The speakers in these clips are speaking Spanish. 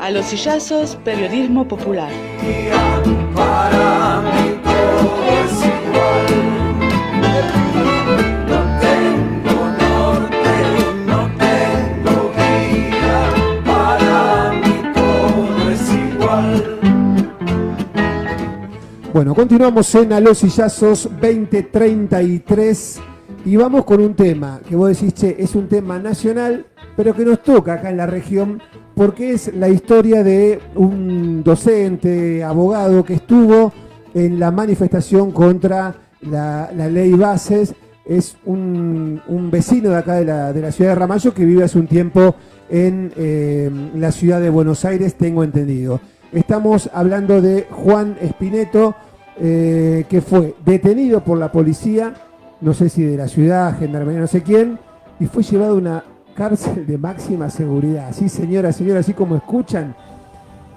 A los sillazos, periodismo popular. Para mí todo es igual. No tengo norte, no tengo guía. Para mí todo es igual. Bueno, continuamos en A los sillazos 2033 y vamos con un tema que vos decís, che, es un tema nacional, pero que nos toca acá en la región, porque es la historia de un docente, abogado que estuvo en la manifestación contra la ley Bases. Es un vecino de acá de la ciudad de Ramallo que vive hace un tiempo en la ciudad de Buenos Aires, tengo entendido. Estamos hablando de Juan Espineto, que fue detenido por la policía, no sé si de la ciudad, gendarmería, no sé quién, y fue llevado a una cárcel de máxima seguridad. Sí, señora, así como escuchan,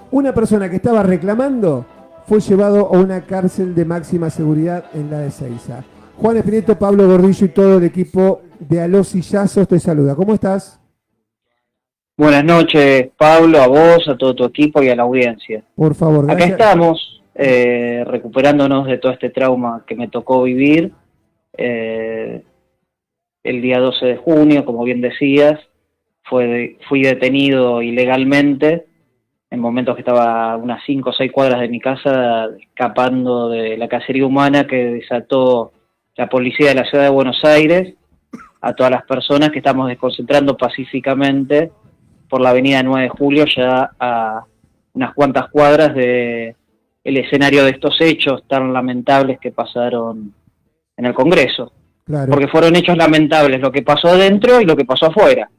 una persona que estaba reclamando fue llevado a una cárcel de máxima seguridad en la de Ezeiza. Juan Espineto, Pablo Gordillo y todo el equipo de A los Sillazos te saluda. ¿Cómo estás? Buenas noches, Pablo, a vos, a todo tu equipo y a la audiencia. Por favor, gracias. Acá estamos, recuperándonos de todo este trauma que me tocó vivir. El día 12 de junio, como bien decías, fui detenido ilegalmente en momentos que estaba a unas 5 o 6 cuadras de mi casa, escapando de la cacería humana que desató la policía de la ciudad de Buenos Aires a todas las personas que estamos desconcentrando pacíficamente por la avenida 9 de Julio, ya a unas cuantas cuadras del escenario de estos hechos tan lamentables que pasaron en el Congreso. Claro. Porque fueron hechos lamentables lo que pasó adentro y lo que pasó afuera,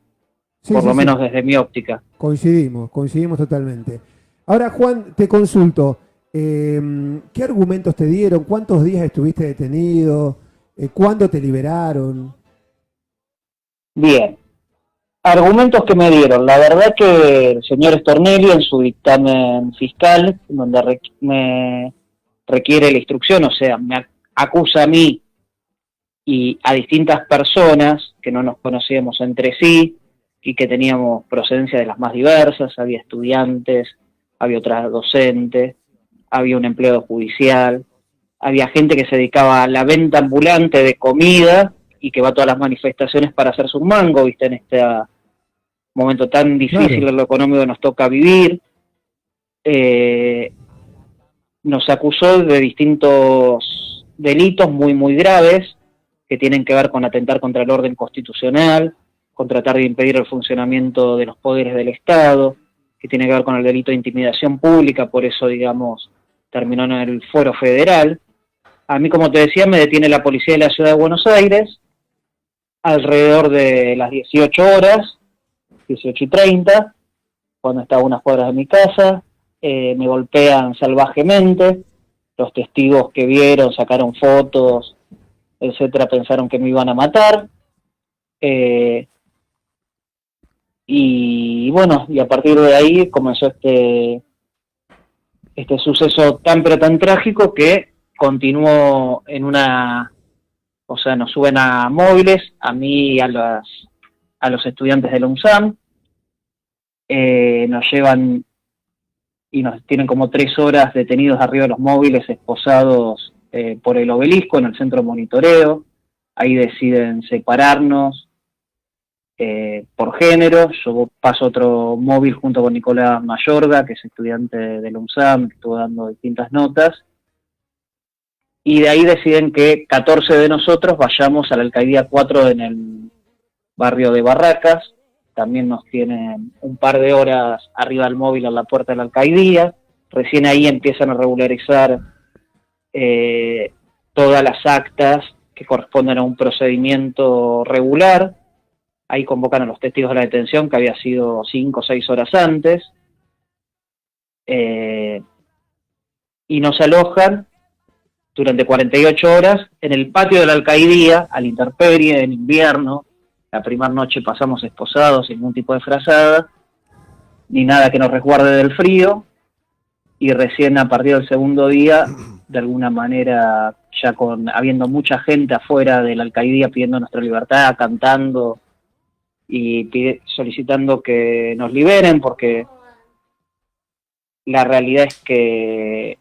por lo menos desde mi óptica. Coincidimos totalmente. Ahora, Juan, te consulto, ¿qué argumentos te dieron? ¿Cuántos días estuviste detenido? ¿Cuándo te liberaron? Bien. Argumentos que me dieron. La verdad que el señor Stornelli, en su dictamen fiscal, donde me requiere la instrucción, o sea, me acusa a mí y a distintas personas que no nos conocíamos entre sí y que teníamos procedencia de las más diversas. Había estudiantes, había otras docentes, había un empleado judicial, había gente que se dedicaba a la venta ambulante de comida y que va a todas las manifestaciones para hacerse un mango, viste, en este momento tan difícil en lo económico que nos toca vivir. Nos acusó de distintos delitos muy graves que tienen que ver con atentar contra el orden constitucional, con tratar de impedir el funcionamiento de los poderes del Estado, que tiene que ver con el delito de intimidación pública, por eso, digamos, terminó en el fuero federal. A mí, como te decía, me detiene la policía de la ciudad de Buenos Aires alrededor de las 18 horas, 18:30, cuando estaba a unas cuadras de mi casa. Me golpean salvajemente. Los testigos que vieron, sacaron fotos, etcétera, pensaron que me iban a matar. Y bueno, y a partir de ahí comenzó este suceso tan pero tan trágico que continuó en o sea, nos suben a móviles, a mí y a los estudiantes de la UNSAM, nos llevan y nos tienen como 3 horas detenidos arriba de los móviles, esposados por el obelisco en el centro de monitoreo. Ahí deciden separarnos por género. Yo paso otro móvil junto con Nicolás Mayorga, que es estudiante de la UNSAM, que estuvo dando distintas notas, y de ahí deciden que 14 de nosotros vayamos a la Alcaldía 4 en el barrio de Barracas. También nos tienen un par de horas arriba del móvil a la puerta de la alcaldía. Recién ahí empiezan a regularizar todas las actas que corresponden a un procedimiento regular. Ahí convocan a los testigos de la detención, que había sido 5 o 6 horas antes. Y nos alojan durante 48 horas en el patio de la alcaldía, a la intemperie, en invierno. La primera noche pasamos esposados, sin ningún tipo de frazada, ni nada que nos resguarde del frío, y recién a partir del segundo día, de alguna manera, ya habiendo mucha gente afuera de la alcaldía pidiendo nuestra libertad, cantando y solicitando que nos liberen, porque la realidad es que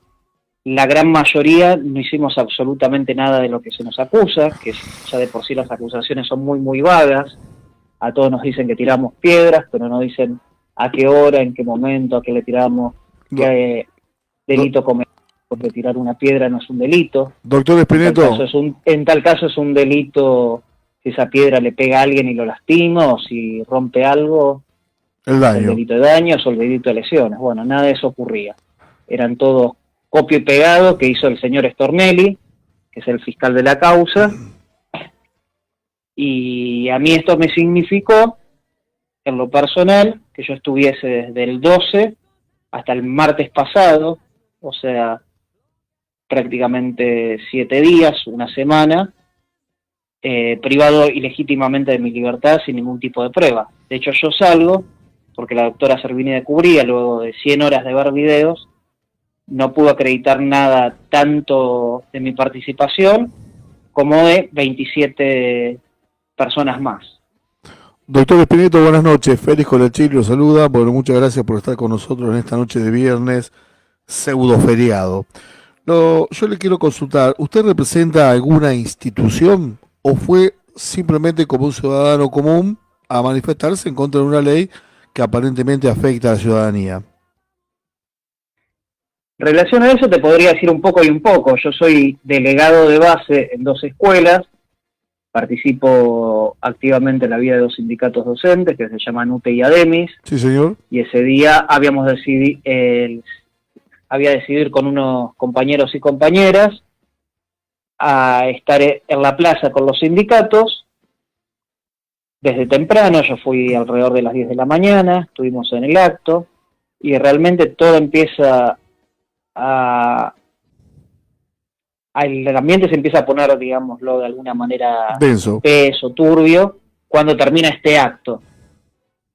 la gran mayoría no hicimos absolutamente nada de lo que se nos acusa, que ya de por sí las acusaciones son muy, muy vagas. A todos nos dicen que tiramos piedras, pero no dicen a qué hora, en qué momento, a qué le tiramos, qué delito cometimos, porque tirar una piedra no es un delito. Doctor Espineto. En tal caso es un delito si esa piedra le pega a alguien y lo lastima, o si rompe algo, el daño. el delito de daños o el delito de lesiones. Bueno, nada de eso ocurría. Eran todos copio y pegado que hizo el señor Stornelli, que es el fiscal de la causa, y a mí esto me significó, en lo personal, que yo estuviese desde el 12 hasta el martes pasado, o sea, prácticamente 7 días, una semana, privado ilegítimamente de mi libertad sin ningún tipo de prueba. De hecho, yo salgo porque la doctora Servini de Cubría, luego de 100 horas de ver videos, no pudo acreditar nada tanto de mi participación como de 27 personas más. Doctor Espineto, buenas noches. Félix Colachil lo saluda. Bueno, muchas gracias por estar con nosotros en esta noche de viernes, pseudo feriado. Yo le quiero consultar, ¿usted representa alguna institución o fue simplemente como un ciudadano común a manifestarse en contra de una ley que aparentemente afecta a la ciudadanía? En relación a eso te podría decir un poco y un poco. Yo soy delegado de base en 2 escuelas, participo activamente en la vida de 2 sindicatos docentes que se llaman UTE y ADEMIS. Sí, señor. Y ese día había decidido ir con unos compañeros y compañeras a estar en la plaza con los sindicatos desde temprano. Yo fui alrededor de las 10 de la mañana, estuvimos en el acto, y realmente todo empieza el ambiente se empieza a poner, digámoslo de alguna manera, denso, peso, turbio, cuando termina este acto.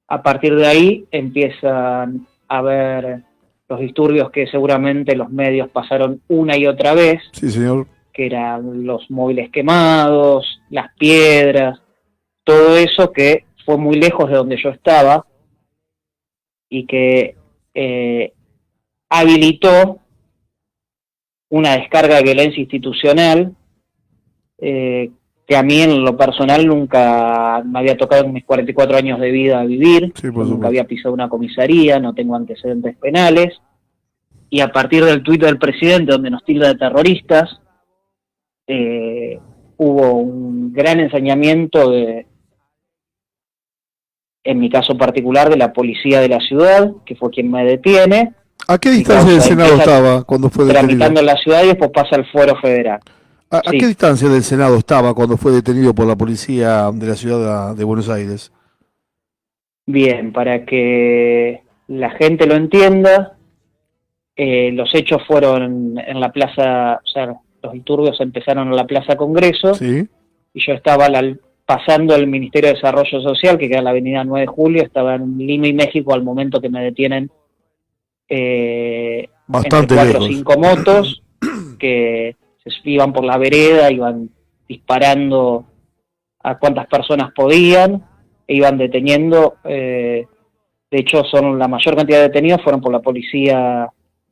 A partir de ahí empiezan a haber los disturbios que seguramente los medios pasaron una y otra vez. Sí, señor. Que eran los móviles quemados, las piedras, todo eso que fue muy lejos de donde yo estaba y que habilitó una descarga de violencia institucional que a mí en lo personal nunca me había tocado en mis 44 años de vida vivir. Sí, Nunca había pisado una comisaría, no tengo antecedentes penales, y a partir del tuit del presidente donde nos tilda de terroristas, hubo un gran ensañamiento en mi caso particular, de la policía de la ciudad, que fue quien me detiene. ¿A qué distancia del Senado estaba cuando fue detenido? Tramitando en la ciudad y después pasa al fuero federal. ¿A qué distancia del Senado estaba cuando fue detenido por la policía de la ciudad de Buenos Aires? Bien, para que la gente lo entienda, los hechos fueron en la plaza, o sea, los disturbios empezaron en la Plaza Congreso, ¿sí? Y yo estaba pasando el Ministerio de Desarrollo Social, que queda en la avenida 9 de Julio, estaba en Lima y México al momento que me detienen bastante entre 4 lejos. o 5 motos que se iban por la vereda, iban disparando a cuantas personas podían, e iban deteniendo, de hecho la mayor cantidad de detenidos fueron por la policía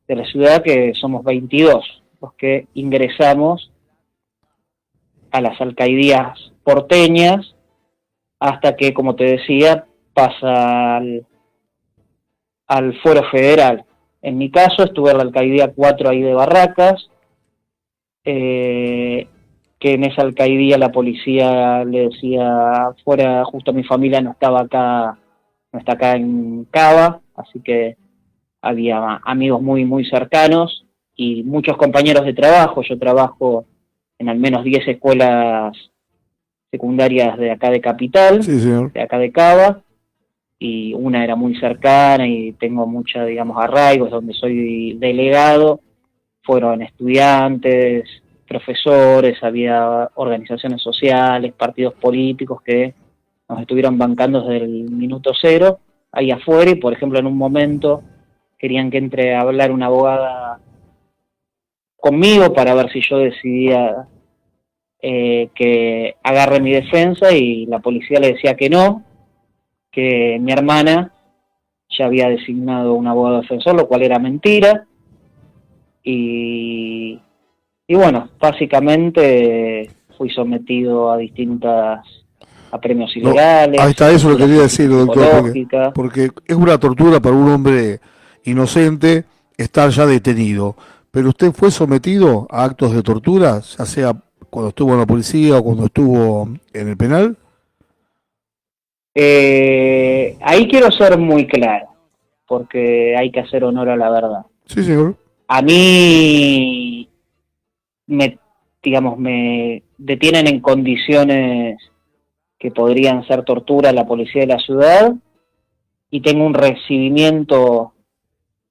de la ciudad, que somos 22 los que ingresamos a las alcaldías porteñas, hasta que, como te decía, pasa al fuero federal. En mi caso estuve en la alcaldía 4 ahí de Barracas, que en esa alcaldía la policía le decía, fuera, justo mi familia no estaba acá, no está acá en Cava, así que había amigos muy, muy cercanos y muchos compañeros de trabajo. Yo trabajo en al menos 10 escuelas secundarias de acá de Capital, sí, señor, de acá de Cava, y una era muy cercana y tengo mucha, digamos, arraigos, donde soy delegado. Fueron estudiantes, profesores, había organizaciones sociales, partidos políticos que nos estuvieron bancando desde el minuto cero ahí afuera, y por ejemplo en un momento querían que entre a hablar una abogada conmigo para ver si yo decidía que agarre mi defensa, y la policía le decía que no, que mi hermana ya había designado un abogado defensor, lo cual era mentira. Y bueno, básicamente fui sometido a premios No, ilegales, ahí está, eso lo tortura quería decir, doctor, psicológica. porque es una tortura para un hombre inocente estar ya detenido. Pero usted fue sometido a actos de tortura, ya sea cuando estuvo en la policía o cuando estuvo en el penal. Ahí quiero ser muy claro, porque hay que hacer honor a la verdad. Sí, señor. A mí me detienen en condiciones que podrían ser tortura a la policía de la ciudad y tengo un recibimiento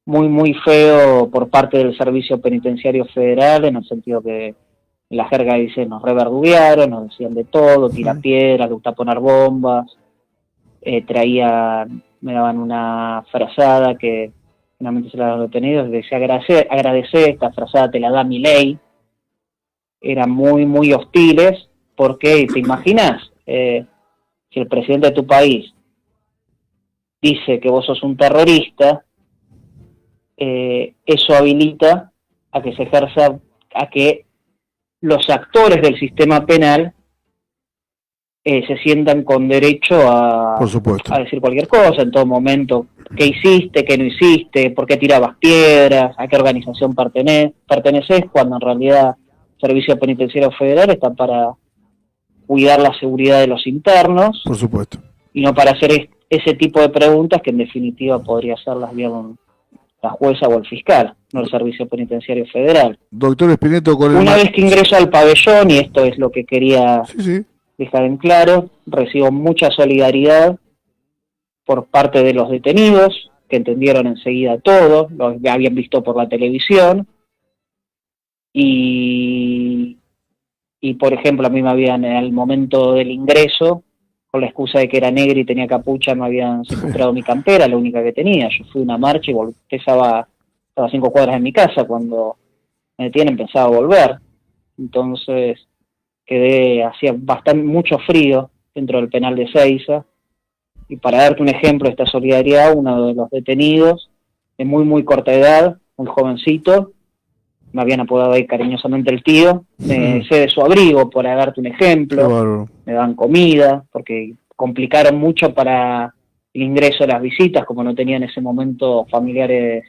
muy, muy feo por parte del Servicio Penitenciario Federal, en el sentido que en la jerga dice nos reverduguearon, nos decían de todo, tira piedras, le gusta poner bombas, me daban una frazada que finalmente se la daban detenidos, decía agradecer, esta frazada te la da mi ley. Eran muy, muy hostiles, porque te imaginas, si el presidente de tu país dice que vos sos un terrorista, eso habilita a que se ejerza, a que los actores del sistema penal se sientan con derecho Por supuesto. a decir cualquier cosa en todo momento. ¿Qué hiciste? ¿Qué no hiciste? ¿Por qué tirabas piedras? ¿A qué organización perteneces? Cuando en realidad el Servicio Penitenciario Federal está para cuidar la seguridad de los internos Por supuesto. y no para hacer ese tipo de preguntas que en definitiva podría hacerlas bien la jueza o el fiscal, no el Servicio Penitenciario Federal. Doctor Espineto, con el... Una vez que ingreso al pabellón, y esto es lo que quería Sí. dejar en claro, recibo mucha solidaridad por parte de los detenidos, que entendieron enseguida todo, lo habían visto por la televisión, y por ejemplo, a mí me habían, en el momento del ingreso, con la excusa de que era negra y tenía capucha, me habían secuestrado mi campera, la única que tenía. Yo fui a una marcha y estaba a 5 cuadras de mi casa. Cuando me detienen pensaba volver. Entonces hacía mucho frío dentro del penal de Seiza. Y para darte un ejemplo de esta solidaridad, uno de los detenidos, de muy, muy corta edad, un jovencito, me habían apodado ahí cariñosamente el tío, me cede su abrigo, por darte un ejemplo, me dan comida, porque complicaron mucho para el ingreso de las visitas, como no tenía en ese momento familiares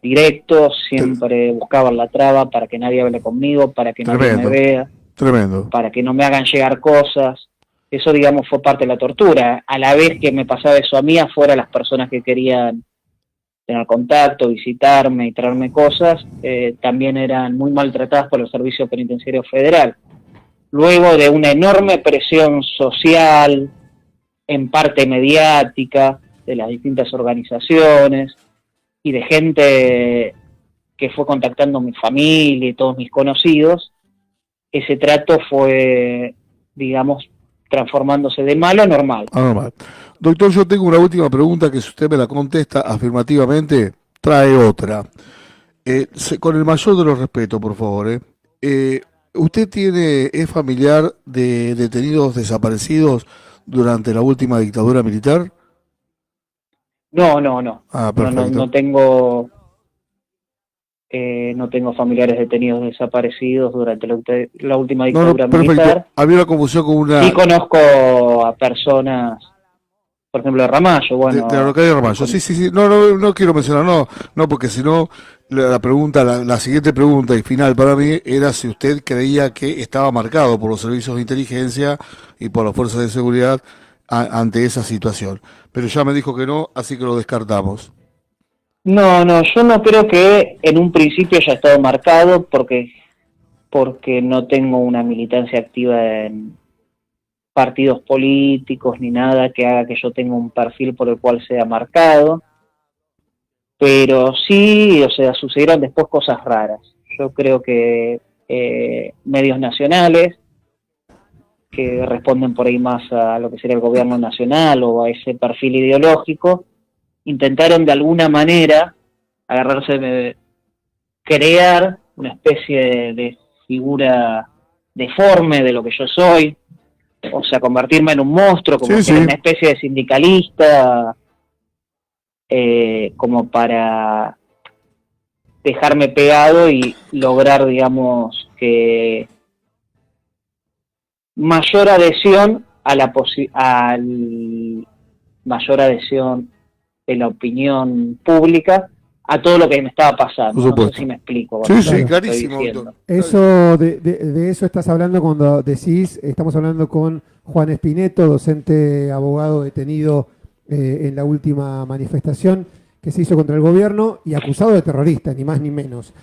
directos, siempre buscaban la traba para que nadie hable conmigo, para que nadie me vea, para que no me hagan llegar cosas. Eso, digamos, fue parte de la tortura. A la vez que me pasaba eso a mí, afuera las personas que querían tener contacto, visitarme y traerme cosas, también eran muy maltratadas por el Servicio Penitenciario Federal. Luego de una enorme presión social, en parte mediática, de las distintas organizaciones y de gente que fue contactando a mi familia y todos mis conocidos, ese trato fue, digamos, transformándose de malo a normal. Doctor, yo tengo una última pregunta que si usted me la contesta afirmativamente, trae otra. Con el mayor de los respetos, por favor. ¿Usted es familiar de detenidos desaparecidos durante la última dictadura militar? No. Ah, perfecto. No tengo familiares detenidos desaparecidos durante la última dictadura perfecto. militar. Había una confusión con una... Sí conozco a personas, por ejemplo, de Ramallo, bueno... De la localidad de Ramallo, sí. No quiero mencionar, no, porque si no, la siguiente pregunta y final para mí era si usted creía que estaba marcado por los servicios de inteligencia y por las fuerzas de seguridad ante esa situación. Pero ya me dijo que no, así que lo descartamos. No, yo no creo que en un principio haya estado marcado porque no tengo una militancia activa en partidos políticos ni nada que haga que yo tenga un perfil por el cual sea marcado, pero sí, sucedieron después cosas raras. Yo creo que medios nacionales que responden por ahí más a lo que sería el gobierno nacional o a ese perfil ideológico, intentaron de alguna manera crear una especie de figura deforme de lo que yo soy, convertirme en un monstruo, como una especie de sindicalista como para dejarme pegado y lograr, digamos, que mayor adhesión mayor adhesión de la opinión pública a todo lo que me estaba pasando. Por No supuesto. sé si me explico. Sí, con sí, lo que estoy clarísimo, diciendo. doctor. Eso, de eso estás hablando cuando decís, estamos hablando con Juan Espineto, docente, abogado detenido en la última manifestación que se hizo contra el gobierno y acusado de terrorista, ni más ni menos.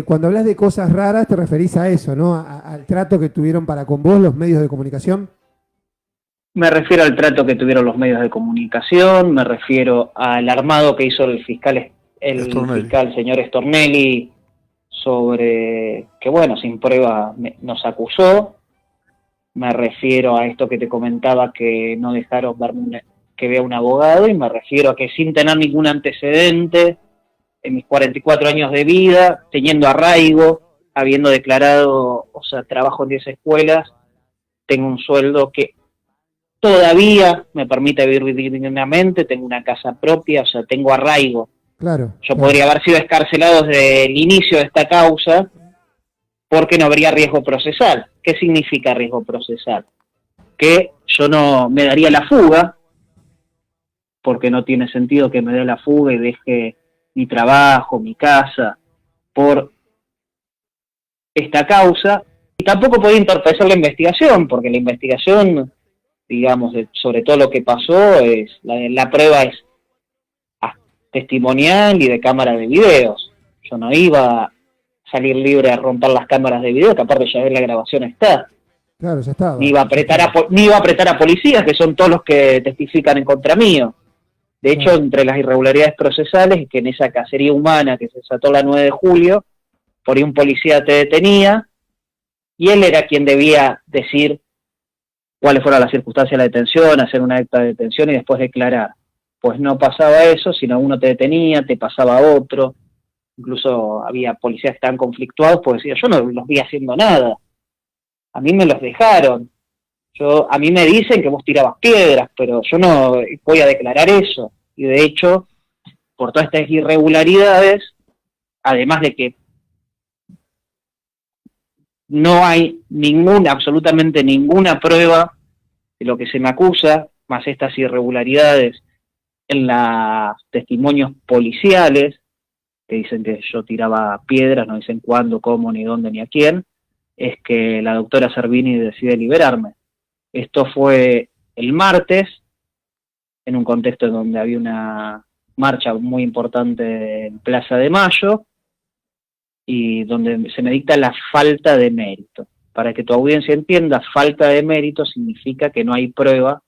Cuando hablas de cosas raras te referís a eso, ¿no? Al trato que tuvieron para con vos los medios de comunicación. Me refiero al trato que tuvieron los medios de comunicación, me refiero al armado que hizo el fiscal señor Stornelli sobre que, bueno, sin prueba nos acusó. Me refiero a esto que te comentaba, que no dejaron que vea un abogado, y me refiero a que sin tener ningún antecedente en mis 44 años de vida, teniendo arraigo, habiendo declarado, o sea, trabajo en 10 escuelas, tengo un sueldo que todavía me permite vivir dignamente, tengo una casa propia, o sea, tengo arraigo. Claro. Yo podría haber sido escarcelado desde el inicio de esta causa porque no habría riesgo procesal. ¿Qué significa riesgo procesal? Que yo no me daría la fuga, porque no tiene sentido que me dé la fuga y deje mi trabajo, mi casa, por esta causa. Y tampoco podía entorpecer la investigación, porque la investigación, digamos, sobre todo lo que pasó, la prueba es testimonial y de cámara de videos. Yo no iba a salir libre a romper las cámaras de video, que aparte ya la grabación está. Claro, ya estaba. Ni iba a apretar a policías, que son todos los que testifican en contra mío. De hecho, entre las irregularidades procesales, que en esa cacería humana que se desató la 9 de julio, por ahí un policía te detenía, y él era quien debía decir cuáles fueron las circunstancias de la detención, hacer una acta de detención y después declarar. Pues no pasaba eso, sino uno te detenía, te pasaba otro. Incluso había policías que estaban conflictuados, pues decía, yo no los vi haciendo nada. A mí me los dejaron. A mí me dicen que vos tirabas piedras, pero yo no voy a declarar eso. Y de hecho, por todas estas irregularidades, además de que no hay absolutamente ninguna prueba de lo que se me acusa, más estas irregularidades en los testimonios policiales, que dicen que yo tiraba piedras, no dicen cuándo, cómo, ni dónde, ni a quién, es que la doctora Servini decide liberarme. Esto fue el martes, en un contexto en donde había una marcha muy importante en Plaza de Mayo, y donde se me dicta la falta de mérito. Para que tu audiencia entienda, falta de mérito significa que no hay prueba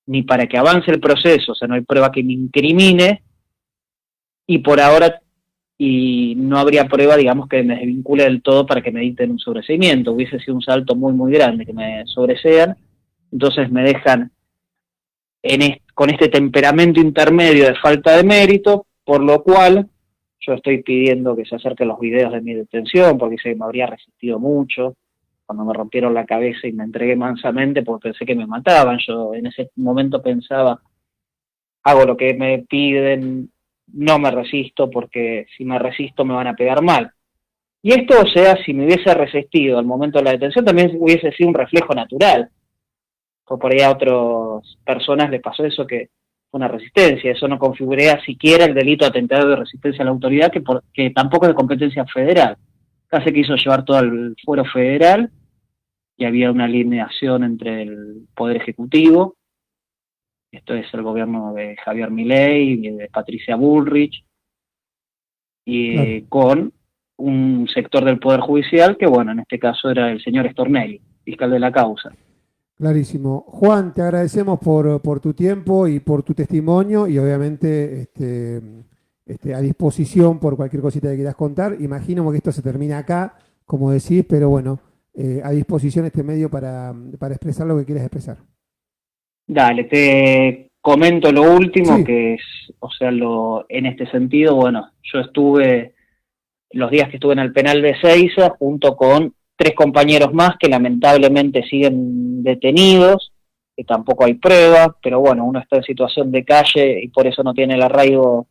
ni para que avance el proceso, o sea, no hay prueba que me incrimine, y por ahora no habría prueba, digamos, que me desvincule del todo para que me dicten un sobreseimiento. Hubiese sido un salto muy, muy grande que me sobresean, entonces me dejan con este temperamento intermedio de falta de mérito, por lo cual yo estoy pidiendo que se acerquen los videos de mi detención, porque sé que me habría resistido mucho cuando me rompieron la cabeza y me entregué mansamente porque pensé que me mataban. Yo en ese momento pensaba, hago lo que me piden, no me resisto, porque si me resisto me van a pegar mal. Y esto, o sea, si me hubiese resistido al momento de la detención, también hubiese sido un reflejo natural. Por ahí a otras personas les pasó eso, que fue una resistencia. Eso no configuraría siquiera el delito de atentado de resistencia a la autoridad, que tampoco es de competencia federal. Acá se quiso llevar todo al fuero federal, y había una alineación entre el Poder Ejecutivo, esto es el gobierno de Javier Milei y de Patricia Bullrich, y con un sector del Poder Judicial que, bueno, en este caso era el señor Stornelli, fiscal de la causa. Clarísimo. Juan, te agradecemos por tu tiempo y por tu testimonio, y obviamente a disposición por cualquier cosita que quieras contar. Imagino que esto se termina acá, como decís, pero bueno, a disposición este medio para expresar lo que quieras expresar. Dale, te comento lo último, Sí. que es, o sea, en este sentido, bueno, yo estuve, los días que estuve en el penal de Seiza, junto con 3 compañeros más que lamentablemente siguen detenidos, que tampoco hay prueba, pero bueno, uno está en situación de calle y por eso no tiene el arraigo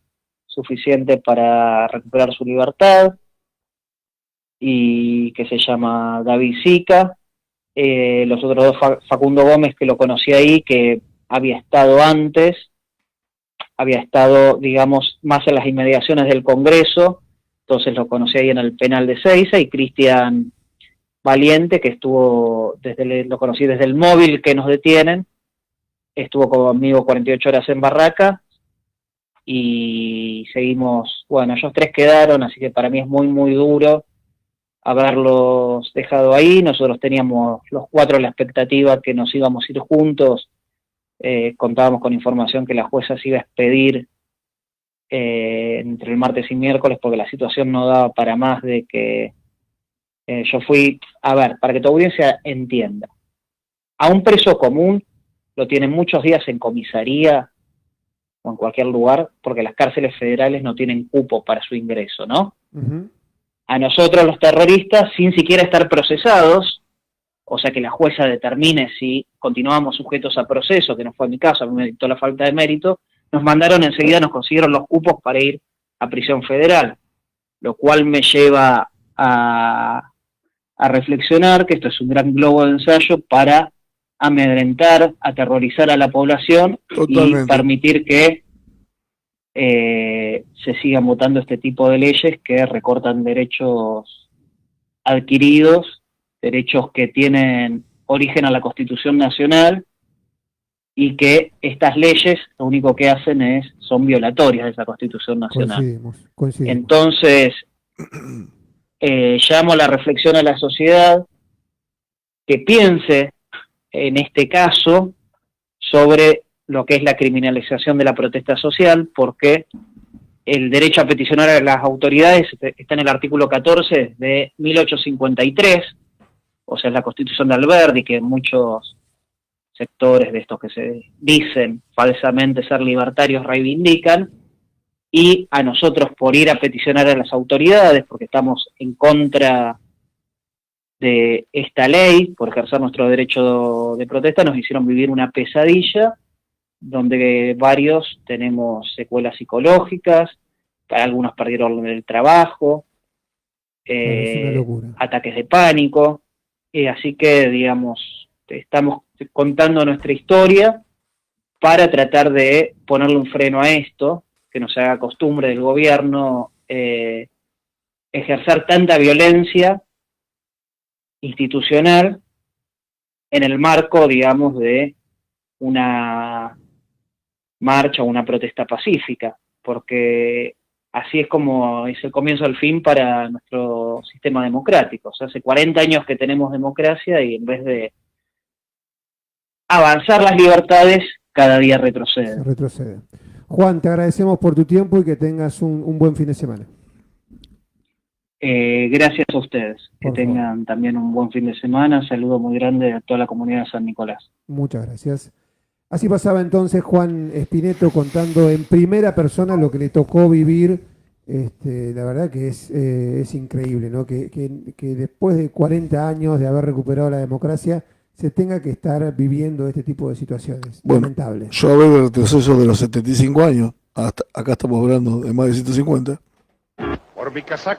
suficiente para recuperar su libertad, y que se llama David Sica. Los otros dos, Facundo Gómez, que lo conocí ahí, que había estado antes, había estado, digamos, más en las inmediaciones del Congreso, entonces lo conocí ahí en el penal de Seiza, y Cristian Valiente, que estuvo, lo conocí desde el móvil que nos detienen, estuvo conmigo 48 horas en Barraca, y seguimos, bueno, ellos tres quedaron, así que para mí es muy, muy duro haberlos dejado ahí. Nosotros teníamos los cuatro la expectativa que nos íbamos a ir juntos, contábamos con información que la jueza se iba a expedir entre el martes y miércoles, porque la situación no daba para más de que yo fui, a ver, para que tu audiencia entienda, a un preso común lo tienen muchos días en comisaría o en cualquier lugar, porque las cárceles federales no tienen cupo para su ingreso, ¿no? Ujú. A nosotros los terroristas, sin siquiera estar procesados, o sea que la jueza determine si continuamos sujetos a proceso, que no fue mi caso, a mí me dictó la falta de mérito, nos mandaron enseguida, nos consiguieron los cupos para ir a prisión federal, lo cual me lleva a reflexionar que esto es un gran globo de ensayo para amedrentar, aterrorizar a la población. Totalmente. Y permitir que se sigan votando este tipo de leyes que recortan derechos adquiridos, derechos que tienen origen a la Constitución Nacional, y que estas leyes lo único que hacen son violatorias de esa Constitución Nacional. Coincidimos. Entonces, llamo a la reflexión a la sociedad que piense en este caso sobre lo que es la criminalización de la protesta social, porque el derecho a peticionar a las autoridades está en el artículo 14 de 1853, o sea, es la Constitución de Alberdi, que muchos sectores de estos que se dicen falsamente ser libertarios reivindican, y a nosotros, por ir a peticionar a las autoridades, porque estamos en contra de esta ley, por ejercer nuestro derecho de protesta, nos hicieron vivir una pesadilla, donde varios tenemos secuelas psicológicas, algunos perdieron el trabajo, Es una locura. ataques de pánico, así que, digamos, estamos contando nuestra historia para tratar de ponerle un freno a esto, que no se haga costumbre del gobierno ejercer tanta violencia institucional en el marco, digamos, de una marcha o una protesta pacífica, porque así es como es el comienzo del fin para nuestro sistema democrático. O sea, hace 40 años que tenemos democracia, y en vez de avanzar las libertades, cada día retrocede. Se retrocede. Juan, te agradecemos por tu tiempo y que tengas un buen fin de semana. Gracias a ustedes. Que Por tengan favor. también un buen fin de semana. Saludo muy grande a toda la comunidad de San Nicolás. Muchas gracias. Así pasaba entonces Juan Espineto contando en primera persona lo que le tocó vivir. La verdad que es increíble, ¿no? Que después de 40 años de haber recuperado la democracia se tenga que estar viviendo este tipo de situaciones. Bueno, Lamentable. yo veo el retroceso de los 75 años, acá estamos hablando de más de 150. Por mi casaca.